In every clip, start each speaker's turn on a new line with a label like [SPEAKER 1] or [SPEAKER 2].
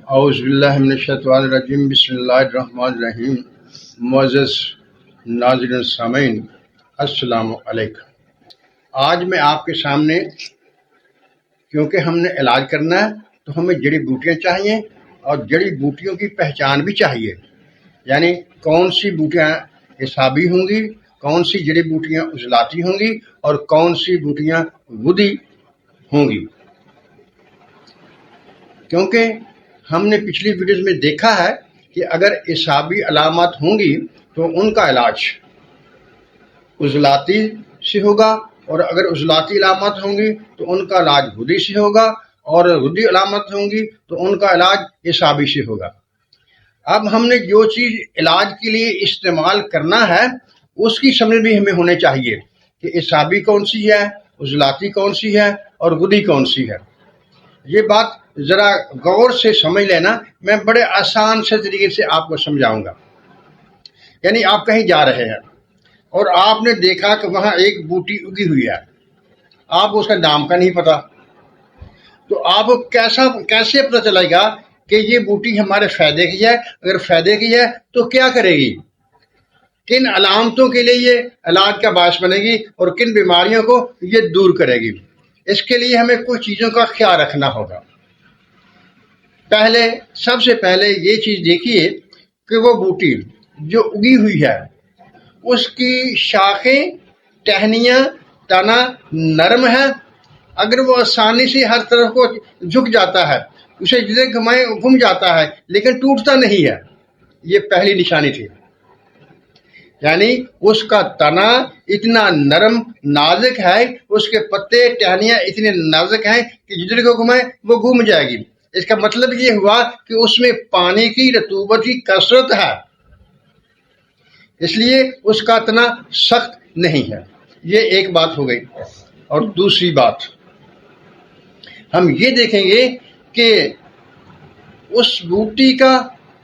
[SPEAKER 1] اعوذ باللہ من الشیطان الرجیم بسم اللہ الرحمن الرحیم۔ معزز ناظرین سامعین، السلام علیکم۔ آج میں آپ کے سامنے، کیونکہ ہم نے علاج کرنا ہے تو ہمیں جڑی بوٹیاں چاہیے اور جڑی بوٹیوں کی پہچان بھی چاہیے، یعنی کون سی بوٹیاں اعصابی ہوں گی، کون سی جڑی بوٹیاں عضلاتی ہوں گی اور کون سی بوٹیاں غدی ہوں گی۔ کیونکہ ہم نے پچھلی ویڈیوز میں دیکھا ہے کہ اگر اعصابی علامات ہوں گی تو ان کا علاج عضلاتی سے ہوگا، اور اگر عضلاتی علامات ہوں گی تو ان کا علاج غدی سے ہوگا، اور غدی علامات ہوں گی تو ان کا علاج اعصابی سے ہوگا۔ اب ہم نے جو چیز علاج کے لیے استعمال کرنا ہے اس کی سمجھ بھی ہمیں ہونے چاہیے کہ اعصابی کون سی ہے، عضلاتی کون سی ہے اور غدی کون سی ہے۔ یہ بات ذرا غور سے سمجھ لینا، میں بڑے آسان سے طریقے سے آپ کو سمجھاؤں گا۔ یعنی آپ کہیں جا رہے ہیں اور آپ نے دیکھا کہ وہاں ایک بوٹی اگی ہوئی ہے، آپ کو اس کا نام کا نہیں پتا، تو آپ کو کیسے پتہ چلے گا کہ یہ بوٹی ہمارے فائدے کی ہے؟ اگر فائدے کی ہے تو کیا کرے گی، کن علامتوں کے لیے یہ علاج کا باعث بنے گی اور کن بیماریوں کو یہ دور کرے گی؟ اس کے لیے ہمیں کچھ چیزوں کا خیال رکھنا ہوگا۔ سب سے پہلے یہ چیز دیکھیے کہ وہ بوٹی جو اگی ہوئی ہے اس کی شاخیں، ٹہنیاں، تنا نرم ہے۔ اگر وہ آسانی سے ہر طرف کو جھک جاتا ہے، اسے جتنے گھمائیں گھوم جاتا ہے لیکن ٹوٹتا نہیں ہے، یہ پہلی نشانی تھی۔ یعنی اس کا تنا اتنا نرم نازک ہے، اس کے پتے ٹہنیاں اتنے نازک ہیں کہ جتنے کو گھمائیں وہ گھوم جائے گی۔ اس کا مطلب یہ ہوا کہ اس میں پانی کی رطوبت کی کثرت ہے، اس لیے اس کا تنا سخت نہیں ہے۔ یہ ایک بات ہو گئی۔ اور دوسری بات ہم یہ دیکھیں گے کہ اس بوٹی کا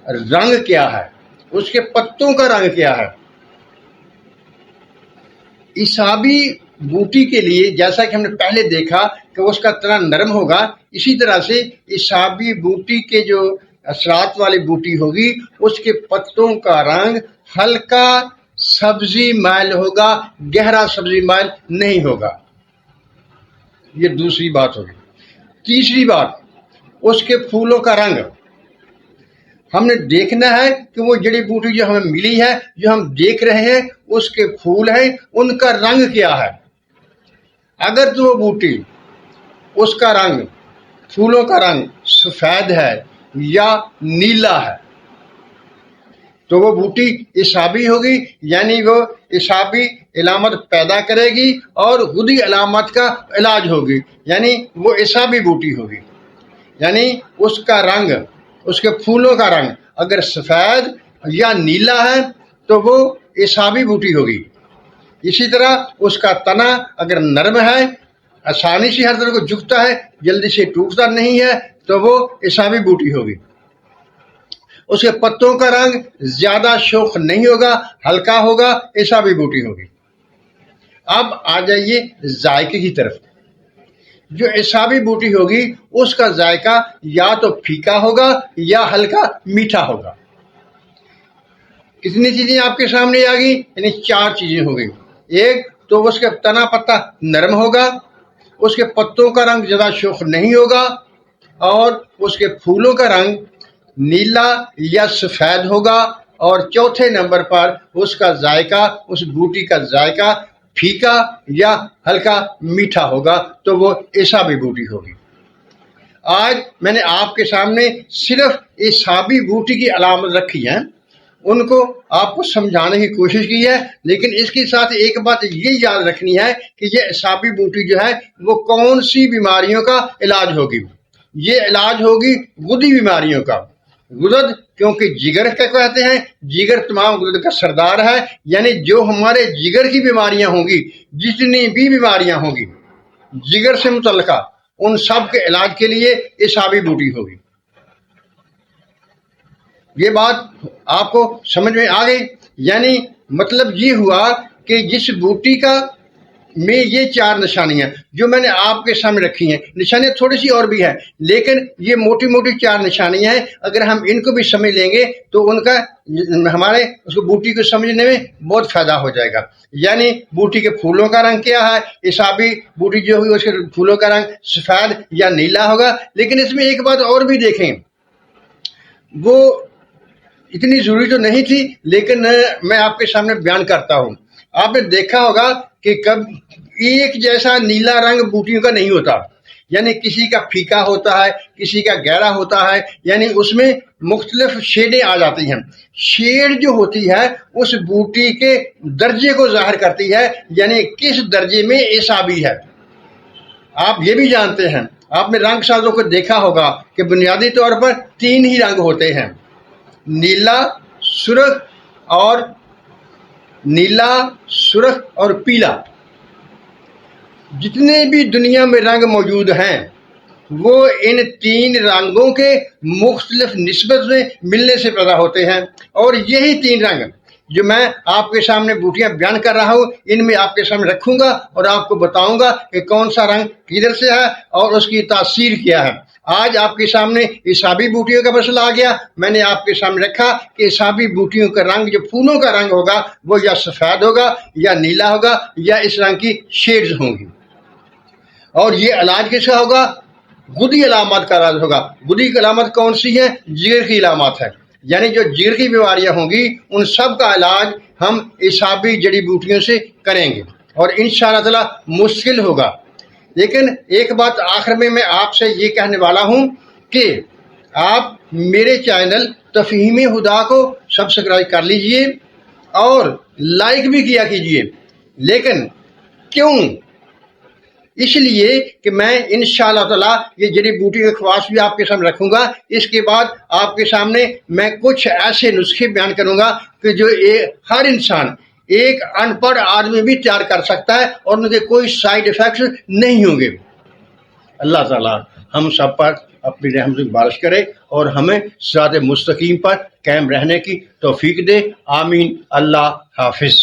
[SPEAKER 1] رنگ کیا ہے، اس کے پتوں کا رنگ کیا ہے۔ اعصابی بوٹی کے لیے جیسا کہ ہم نے پہلے دیکھا کہ اس کا تنا نرم ہوگا، اسی طرح سے اعصابی بوٹی کے جو اثرات والی بوٹی ہوگی اس کے پتوں کا رنگ ہلکا سبزی مائل ہوگا، گہرا سبزی مائل نہیں ہوگا۔ یہ دوسری بات ہوگی۔ تیسری بات، اس کے پھولوں کا رنگ ہم نے دیکھنا ہے کہ وہ جڑی بوٹی جو ہمیں ملی ہے، جو ہم دیکھ رہے ہیں، اس کے پھول ہیں، ان کا رنگ کیا ہے۔ اگر تو وہ بوٹی اس کا رنگ، پھولوں کا رنگ سفید ہے یا نیلا ہے تو وہ بوٹی اعصابی ہوگی، یعنی وہ اعصابی علامت پیدا کرے گی اور غدی علامت کا علاج ہوگی، یعنی وہ اعصابی بوٹی ہوگی۔ یعنی اس کا رنگ، اس کے پھولوں کا رنگ اگر سفید یا نیلا ہے تو وہ اعصابی بوٹی ہوگی۔ اسی طرح اس کا تنا اگر نرم ہے، آسانی سے ہر طرف کو جھکتا ہے، جلدی سے ٹوٹتا نہیں ہے تو وہ اعصابی بوٹی ہوگی۔ اس کے پتوں کا رنگ زیادہ شوخ نہیں ہوگا، ہلکا ہوگا، اعصابی بوٹی ہوگی۔ اب آ جائیے ذائقے کی طرف۔ جو اعصابی بوٹی ہوگی اس کا ذائقہ یا تو پھیکا ہوگا یا ہلکا میٹھا ہوگا۔ کتنی چیزیں آپ کے سامنے آ گئی؟ یعنی 4 چیزیں ہو گئی۔ ایک تو اس کا تنا پتا نرم ہوگا، اس کے پتوں کا رنگ زیادہ شوخ نہیں ہوگا، اور اس کے پھولوں کا رنگ نیلا یا سفید ہوگا، اور چوتھے نمبر پر اس کا ذائقہ، اس بوٹی کا ذائقہ پھیکا یا ہلکا میٹھا ہوگا، تو وہ اعصابی بوٹی ہوگی۔ آج میں نے آپ کے سامنے صرف اعصابی بوٹی کی علامت رکھی ہیں، ان کو آپ کو سمجھانے کی کوشش کی ہے، لیکن اس کے ساتھ ایک بات یہ یاد رکھنی ہے کہ یہ اعصابی بوٹی جو ہے وہ کون سی بیماریوں کا علاج ہوگی۔ یہ علاج ہوگی غدی بیماریوں کا۔ غدد کیونکہ جگر کا کہتے ہیں، جگر تمام غدد کا سردار ہے، یعنی جو ہمارے جگر کی بیماریاں ہوں گی، جتنی بھی بیماریاں ہوں گی جگر سے متعلقہ، ان سب کے علاج کے لیے اعصابی بوٹی ہوگی۔ یہ بات آپ کو سمجھ میں آ گئی؟ یعنی مطلب یہ ہوا کہ جس بوٹی کا میں یہ 4 نشانیاں جو میں نے آپ کے سامنے رکھی ہیں، نشانیاں تھوڑی سی اور بھی ہیں، لیکن یہ موٹی موٹی 4 نشانیاں ہیں. اگر ہم ان کو بھی سمجھ لیں گے تو ان کا ہمارے اس کو بوٹی کو سمجھنے میں بہت فائدہ ہو جائے گا. یعنی بوٹی کے پھولوں کا رنگ کیا ہے، حسابی بوٹی جو ہوگی اس کے پھولوں کا رنگ سفید یا نیلا ہوگا. لیکن اس میں ایک بات اور بھی دیکھیں، وہ اتنی ضروری تو نہیں تھی لیکن میں آپ کے سامنے بیان کرتا ہوں. آپ نے دیکھا ہوگا کہ کب ایک جیسا نیلا رنگ بوٹیوں کا نہیں ہوتا، یعنی کسی کا پھیکا ہوتا ہے، کسی کا گہرا ہوتا ہے، یعنی اس میں مختلف شیڈیں آ جاتی ہیں. شیڈ جو ہوتی ہے اس بوٹی کے درجے کو ظاہر کرتی ہے، یعنی کس درجے میں اعصابی ہے. آپ یہ بھی جانتے ہیں، آپ نے رنگ سازوں کو دیکھا ہوگا کہ بنیادی طور پر 3 ہی رنگ ہوتے ہیں، نیلا، سرخ اور پیلا. جتنے بھی دنیا میں رنگ موجود ہیں وہ ان 3 رنگوں کے مختلف نسبت میں ملنے سے پیدا ہوتے ہیں. اور یہی 3 رنگ جو میں آپ کے سامنے بوٹیاں بیان کر رہا ہوں، ان میں آپ کے سامنے رکھوں گا اور آپ کو بتاؤں گا کہ کون سا رنگ کدھر سے ہے اور اس کی تاثیر کیا ہے. آج آپ کے سامنے حسابی بوٹیوں کا مسئلہ آ گیا. میں نے آپ کے سامنے رکھا کہ حسابی بوٹیوں کا رنگ جو پھولوں کا رنگ ہوگا وہ یا سفید ہوگا یا نیلا ہوگا یا اس رنگ کی شیڈز ہوں گی. اور یہ علاج کس کا ہوگا؟ گدی علامات کا علاج ہوگا. گدی کی علامت کون سی ہے؟ جگر کی علامات ہے. یعنی جو جگر کی بیماریاں ہوں گی ان سب کا علاج ہم حسابی جڑی بوٹیوں سے کریں گے اور انشاءاللہ تعالی مشکل ہوگا. لیکن ایک بات آخر میں آپ سے یہ کہنے والا ہوں کہ آپ میرے چینل تفہیم ہدا کو سبسکرائب کر لیجئے اور لائک بھی کیا کیجئے. لیکن کیوں؟ اس لیے کہ میں انشاءاللہ تعالی یہ جڑی بوٹی کے خواص بھی آپ کے سامنے رکھوں گا. اس کے بعد آپ کے سامنے میں کچھ ایسے نسخے بیان کروں گا کہ جو ہر انسان، ایک ان پڑھ آدمی بھی تیار کر سکتا ہے اور ان کے کوئی سائیڈ ایفیکٹس نہیں ہوں گے. اللہ تعالی ہم سب پر اپنی رحمت سے بارش کرے اور ہمیں صراط مستقیم پر قائم رہنے کی توفیق دے. آمین. اللہ حافظ.